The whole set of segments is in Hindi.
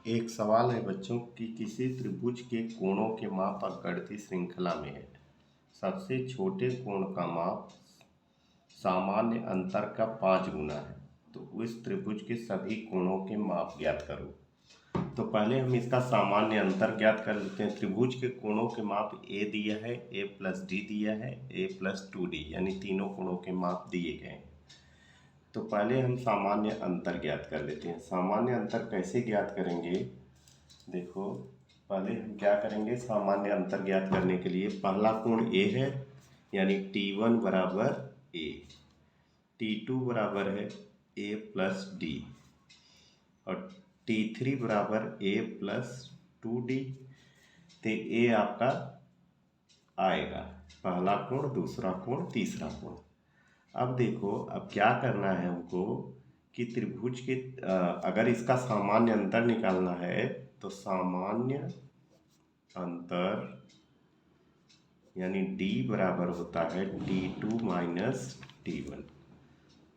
एक सवाल है बच्चों कि किसी त्रिभुज के कोणों के माप अपगणित श्रृंखला में है। सबसे छोटे कोण का माप सामान्य अंतर का 5 गुना है। तो उस त्रिभुज के सभी कोणों के माप ज्ञात करो। तो पहले हम इसका सामान्य अंतर ज्ञात कर लेते हैं। त्रिभुज के कोणों के माप ए दिया है, ए प्लस डी दिया है, ए प्लस 2d, यानी तीनों कोणों के माप दिए गए हैं। तो पहले हम सामान्य अंतर ज्ञात कर लेते हैं। सामान्य अंतर कैसे ज्ञात करेंगे? देखो, पहले हम क्या करेंगे, सामान्य अंतर ज्ञात करने के लिए पहला कोण ए है, यानी T1 बराबर ए, T2 बराबर है ए प्लस डी, और T3 बराबर ए प्लस 2d। तो ए आपका आएगा पहला कोण, दूसरा कोण, तीसरा कोण। अब देखो, अब क्या करना है हमको कि त्रिभुज के अगर इसका सामान्य अंतर निकालना है तो सामान्य अंतर यानी d बराबर होता है T2 माइनस T1।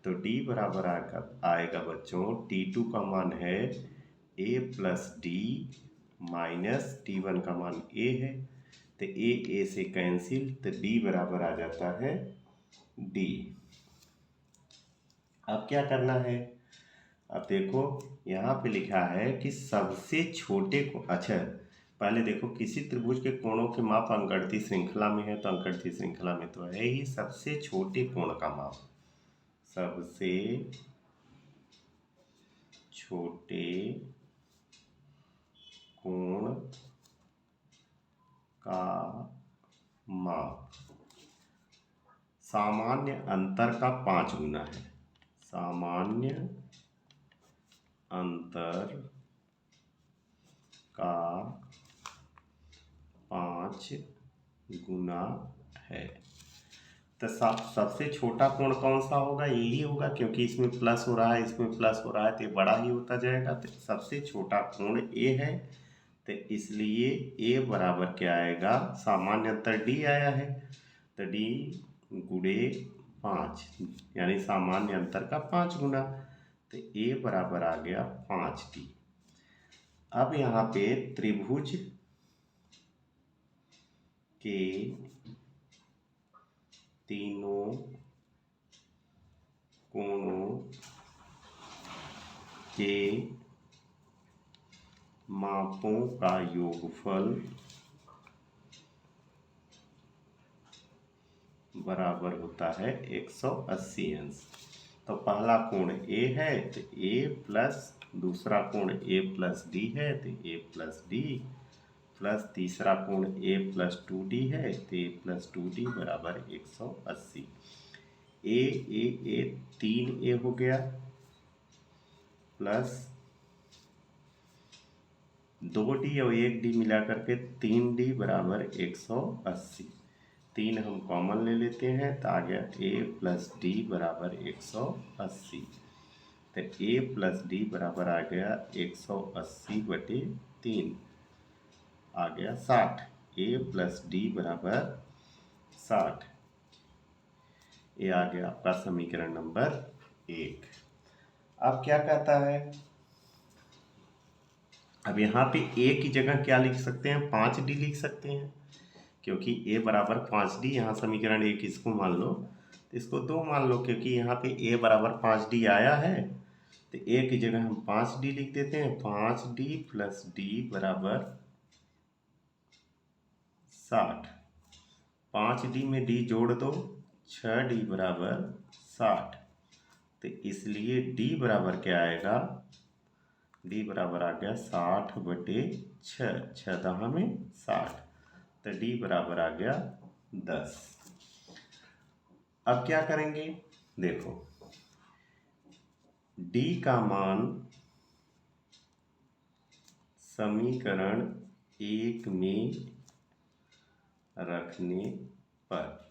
तो d बराबर आएगा बच्चों, T2 का मान है a plus D minus T1 का मान a है। तो a से कैंसिल, तो d बराबर आ जाता है d। अब क्या करना है? अब देखो, यहाँ पे लिखा है कि सबसे छोटे को, अच्छा पहले देखो, किसी त्रिभुज के कोणों के माप अंकगणित श्रृंखला में है। तो अंकगणित श्रृंखला में तो है ही सबसे छोटे कोण का माप। सबसे छोटे कोण का माप सामान्य अंतर का 5 गुना है। सामान्य अंतर का 5 गुना है। तो सबसे छोटा कोण कौन सा होगा? यही होगा, क्योंकि इसमें प्लस हो रहा है, इसमें प्लस हो रहा है, तो ये बड़ा ही होता जाएगा। तो सबसे छोटा कोण ए है, तो इसलिए ए बराबर क्या आएगा? सामान्य अंतर डी आया है, तो डी गुणे 5, यानी सामान्य अंतर का 5 गुना। तो ए बराबर आ गया 5d। अब यहाँ पे त्रिभुज के तीनों कोणों के मापों का योगफल बराबर होता है 180 अंश। तो पहला कोण ए है, तो ए प्लस, दूसरा कोण ए प्लस डी है, तो ए प्लस डी, प्लस तीसरा कोण ए प्लस 2d है, तो ए प्लस 2d बराबर 180। ए 3a हो गया, प्लस 2d और 1d मिला करके 3d बराबर 180। 3 हम कॉमन ले लेते हैं, तो आ गया a प्लस डी बराबर 180। तो a प्लस डी बराबर आ गया 180/3, आ गया 60। a प्लस डी बराबर 60। ये आ गया आपका समीकरण नंबर 1। अब क्या कहता है? अब यहाँ पे a की जगह क्या लिख सकते हैं? 5d लिख सकते हैं, क्योंकि a बराबर 5d। यहाँ समीकरण 1 इसको मान लो, तो इसको 2 मान लो, क्योंकि यहाँ पे a बराबर 5d आया है। तो a की जगह हम 5d लिख देते हैं। 5d प्लस d बराबर 60। 5d में d जोड़ दो, 6d बराबर 60। तो इसलिए d बराबर क्या आएगा? d बराबर आ गया 60/6, 6 दहा में 60। तो d बराबर आ गया 10। अब क्या करेंगे? देखो, d का मान समीकरण 1 में रखने पर,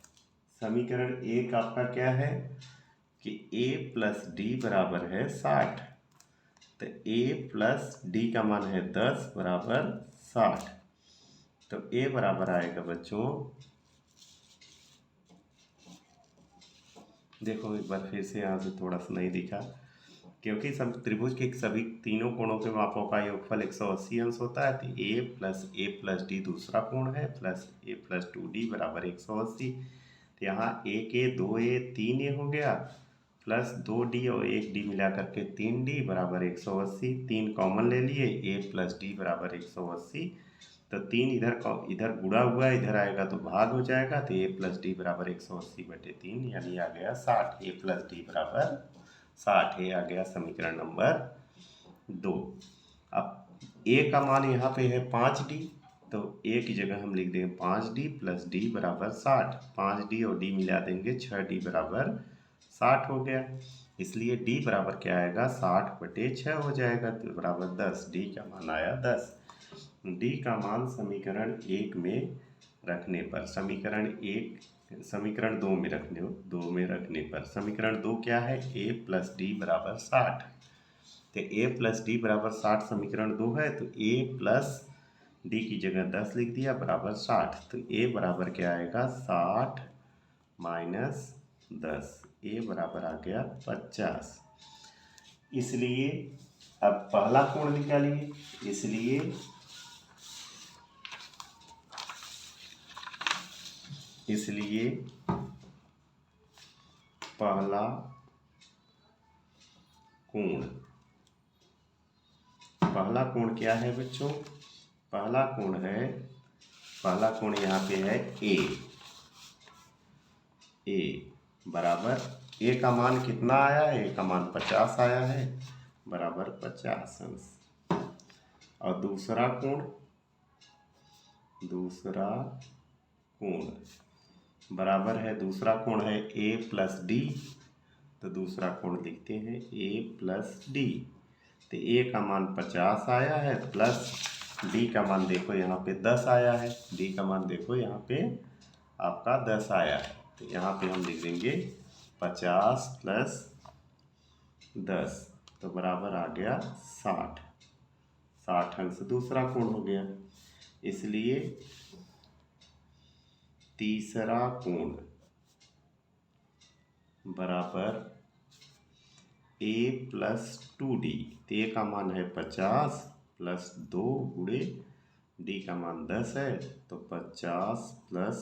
समीकरण 1 आपका क्या है कि a प्लस डी बराबर है 60। तो a प्लस डी का मान है 10 बराबर 60। तो a बराबर आएगा बच्चों, देखो एक बार फिर से यहाँ से थोड़ा सा नहीं दिखा क्योंकि सब त्रिभुज के सभी तीनों कोणों के मापों का योगफल 180 अंश होता है, तो a प्लस डी दूसरा कोण है, प्लस a प्लस 2d बराबर 180। तो यहाँ 1a 2a 3a हो गया, प्लस 2d और 1d मिला करके 3d बराबर 180। 3 कॉमन ले लिए, a प्लस डी बराबर 180। तो 3 इधर गुणा हुआ है, इधर आएगा तो भाग हो जाएगा, तो a प्लस डी बराबर 180/3 यानी आ गया 60। a प्लस डी बराबर 60 है, आ गया समीकरण नंबर 2। अब a का मान यहाँ पे है 5d, तो a की जगह हम लिख देंगे 5d प्लस d बराबर 60। 5d और d मिला देंगे 6d बराबर 60 हो गया। इसलिए d बराबर क्या आएगा, 60/6 हो जाएगा, तो बराबर 10। d का मान आया 10। d का मान समीकरण 1 में रखने पर, समीकरण 2 में रखने पर समीकरण 2 क्या है, a प्लस डी बराबर 60। तो a प्लस डी बराबर 60 समीकरण 2 है, तो a प्लस डी की जगह 10 लिख दिया बराबर 60। तो a बराबर क्या आएगा, 60 माइनस 10, a बराबर आ गया 50। इसलिए अब पहला कोण निकालिए। इसलिए पहला कोण क्या है बच्चों, पहला कोण यहाँ पे है a बराबर, a का मान कितना आया है, a का मान 50 आया है, बराबर 50 अंश। और दूसरा कोण बराबर है, दूसरा कोण है a प्लस डी, तो दूसरा कोण लिखते हैं a प्लस डी। तो a का मान 50 आया है, प्लस d का मान देखो यहाँ पे 10 आया है, d का मान देखो यहाँ पे आपका 10 आया है। तो यहाँ पे हम लिख देंगे 50 प्लस 10, तो बराबर आ गया 60 अंश दूसरा कोण हो गया। इसलिए तीसरा कोण बराबर a प्लस 2d। तो a का मान है 50 प्लस 2 गुणे d का मान 10 है, तो 50 प्लस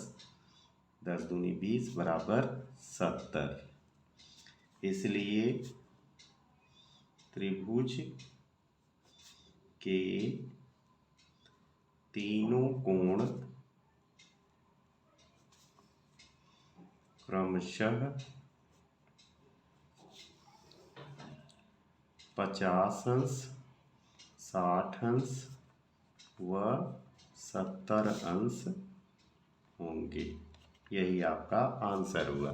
10 दूनी 20 बराबर 70। इसलिए त्रिभुज के तीनों कोण क्रमशः 50 अंश, 60 अंश व 70 अंश होंगे। यही आपका आंसर हुआ।